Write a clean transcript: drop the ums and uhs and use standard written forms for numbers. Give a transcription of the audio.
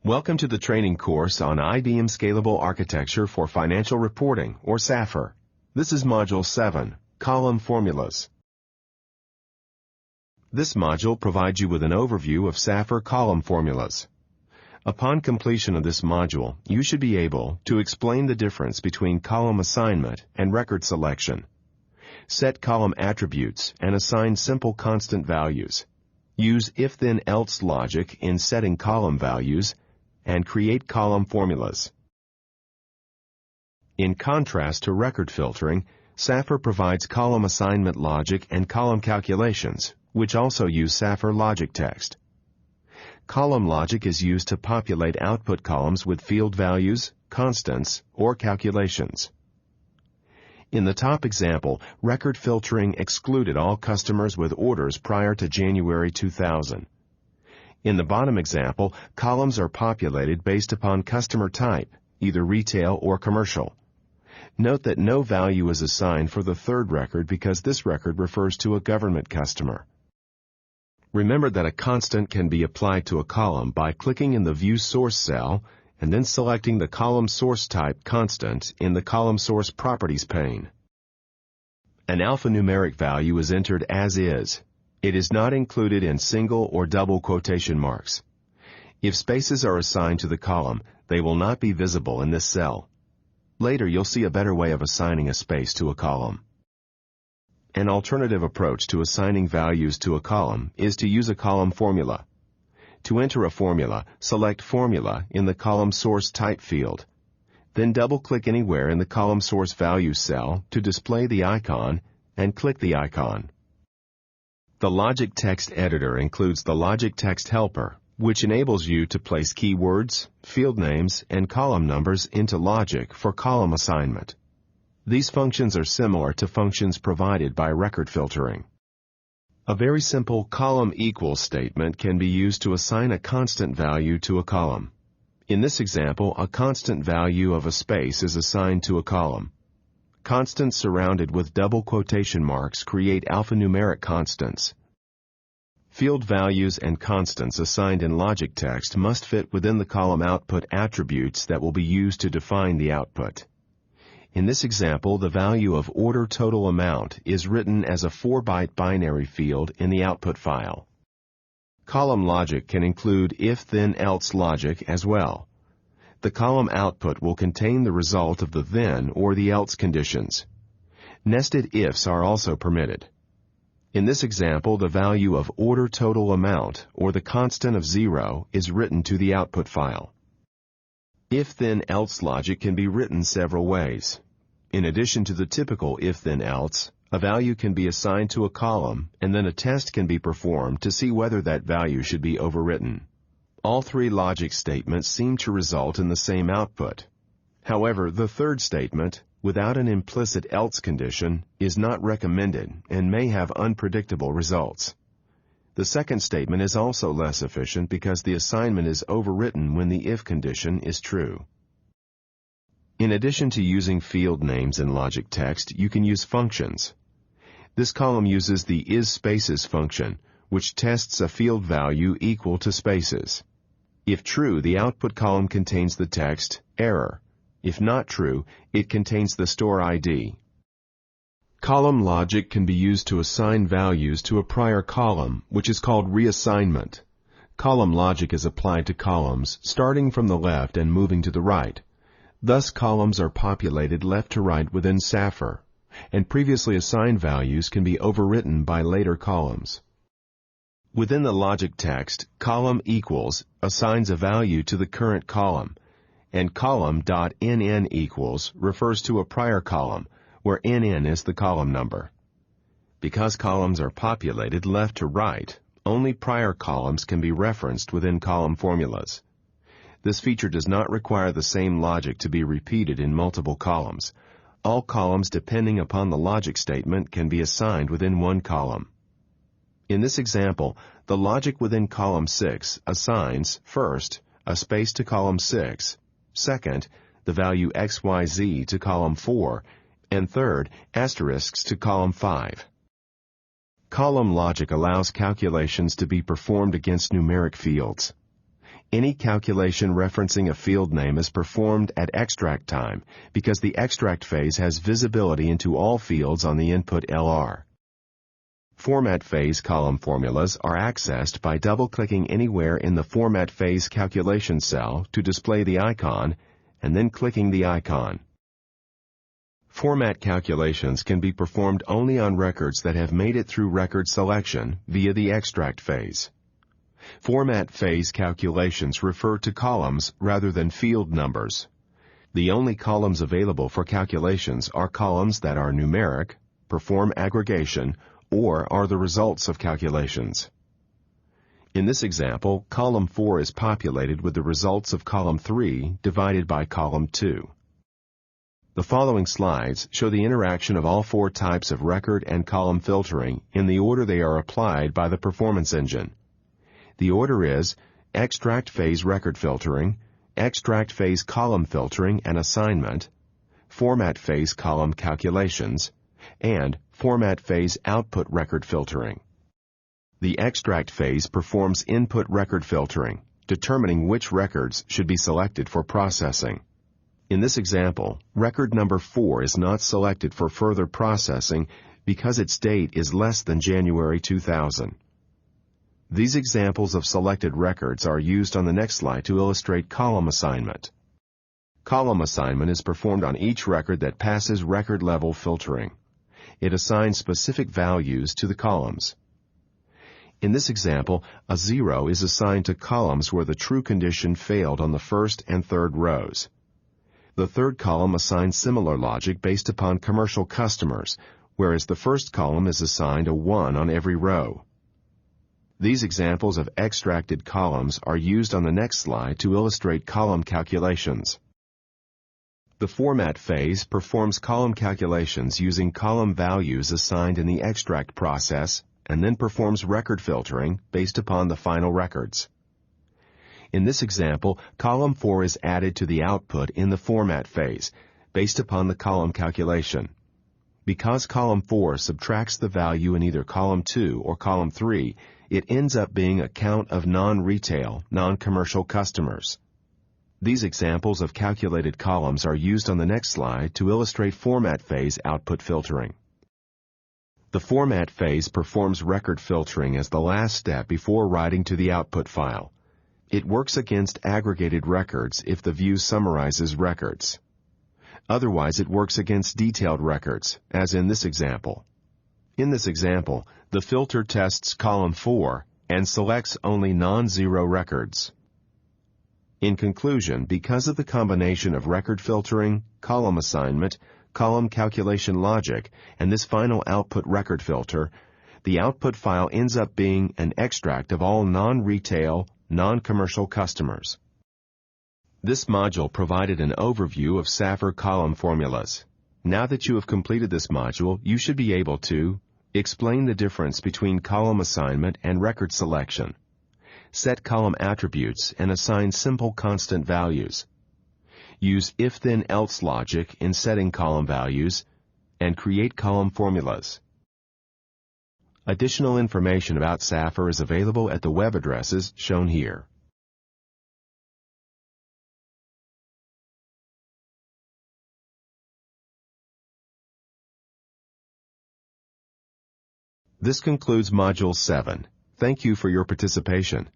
Welcome to the training course on IBM Scalable Architecture for Financial Reporting, or SAFR. This is Module 7, Column Formulas. This module provides you with an overview of SAFR column formulas. Upon completion of this module, you should be able to explain the difference between column assignment and record selection, set column attributes, and assign simple constant values, use if-then-else logic in setting column values, and create column formulas. In contrast to record filtering, SAFR provides column assignment logic and column calculations, which also use SAFR logic text. Column logic is used to populate output columns with field values, constants, or calculations. In the top example, record filtering excluded all customers with orders prior to January 2000. In the bottom example, columns are populated based upon customer type, either retail or commercial. Note that no value is assigned for the third record because this record refers to a government customer. Remember that a constant can be applied to a column by clicking in the View Source cell and then selecting the column source type constant in the Column Source Properties pane. An alphanumeric value is entered as is. It is not included in single or double quotation marks. If spaces are assigned to the column, they will not be visible in this cell. Later, you'll see a better way of assigning a space to a column. An alternative approach to assigning values to a column is to use a column formula. To enter a formula, select Formula in the Column Source Type field. Then double-click anywhere in the Column Source Values cell to display the icon and click the icon. The Logic Text Editor includes the Logic Text Helper, which enables you to place keywords, field names, and column numbers into logic for column assignment. These functions are similar to functions provided by record filtering. A very simple column equals statement can be used to assign a constant value to a column. In this example, a constant value of a space is assigned to a column. Constants surrounded with double quotation marks create alphanumeric constants. Field values and constants assigned in logic text must fit within the column output attributes that will be used to define the output. In this example, the value of order total amount is written as a 4-byte binary field in the output file. Column logic can include if-then-else logic as well. The column output will contain the result of the then or the else conditions. Nested ifs are also permitted. In this example, the value of order total amount, or the constant of 0, is written to the output file. If-then-else logic can be written several ways. In addition to the typical if-then-else, a value can be assigned to a column, and then a test can be performed to see whether that value should be overwritten. All three logic statements seem to result in the same output. However, the third statement, without an implicit else condition, is not recommended and may have unpredictable results. The second statement is also less efficient because the assignment is overwritten when the if condition is true. In addition to using field names in logic text, you can use functions. This column uses the isSpaces function, which tests a field value equal to spaces. If true, the output column contains the text error. If not true, it contains the store ID. Column logic can be used to assign values to a prior column, which is called reassignment. Column logic is applied to columns starting from the left and moving to the right. Thus, columns are populated left to right within SAFR, and previously assigned values can be overwritten by later columns. Within the logic text, column equals assigns a value to the current column, and column.nn equals refers to a prior column, where NN is the column number. Because columns are populated left to right, only prior columns can be referenced within column formulas. This feature does not require the same logic to be repeated in multiple columns. All columns depending upon the logic statement can be assigned within one column. In this example, the logic within column 6 assigns, first, a space to column 6, second, the value XYZ to column 4, and third, asterisks to column 5. Column logic allows calculations to be performed against numeric fields. Any calculation referencing a field name is performed at extract time because the extract phase has visibility into all fields on the input LR. Format phase column formulas are accessed by double-clicking anywhere in the Format phase calculation cell to display the icon, and then clicking the icon. Format calculations can be performed only on records that have made it through record selection via the extract phase. Format phase calculations refer to columns rather than field numbers. The only columns available for calculations are columns that are numeric, perform aggregation, or are the results of calculations. In this example, column 4 is populated with the results of column 3 divided by column 2. The following slides show the interaction of all 4 types of record and column filtering in the order they are applied by the performance engine. The order is extract phase record filtering, extract phase column filtering and assignment, format phase column calculations, and format phase output record filtering. The extract phase performs input record filtering, determining which records should be selected for processing. In this example, record number 4 is not selected for further processing because its date is less than January 2000. These examples of selected records are used on the next slide to illustrate column assignment. Column assignment is performed on each record that passes record level filtering. It assigns specific values to the columns. In this example, a 0 is assigned to columns where the true condition failed on the first and third rows. The third column assigns similar logic based upon commercial customers, whereas the first column is assigned a 1 on every row. These examples of extracted columns are used on the next slide to illustrate column calculations. The format phase performs column calculations using column values assigned in the extract process and then performs record filtering based upon the final records. In this example, column 4 is added to the output in the format phase based upon the column calculation. Because column 4 subtracts the value in either column 2 or column 3, it ends up being a count of non-retail, non-commercial customers. These examples of calculated columns are used on the next slide to illustrate format phase output filtering. The format phase performs record filtering as the last step before writing to the output file. It works against aggregated records if the view summarizes records. Otherwise, it works against detailed records, as in this example. In this example, the filter tests column 4 and selects only non-zero records. In conclusion, because of the combination of record filtering, column assignment, column calculation logic, and this final output record filter, the output file ends up being an extract of all non-retail, non-commercial customers. This module provided an overview of SAFR column formulas. Now that you have completed this module, you should be able to explain the difference between column assignment and record selection, set column attributes and assign simple constant values, use if-then-else logic in setting column values, and create column formulas. Additional information about SAFR is available at the web addresses shown here. This concludes Module 7. Thank you for your participation.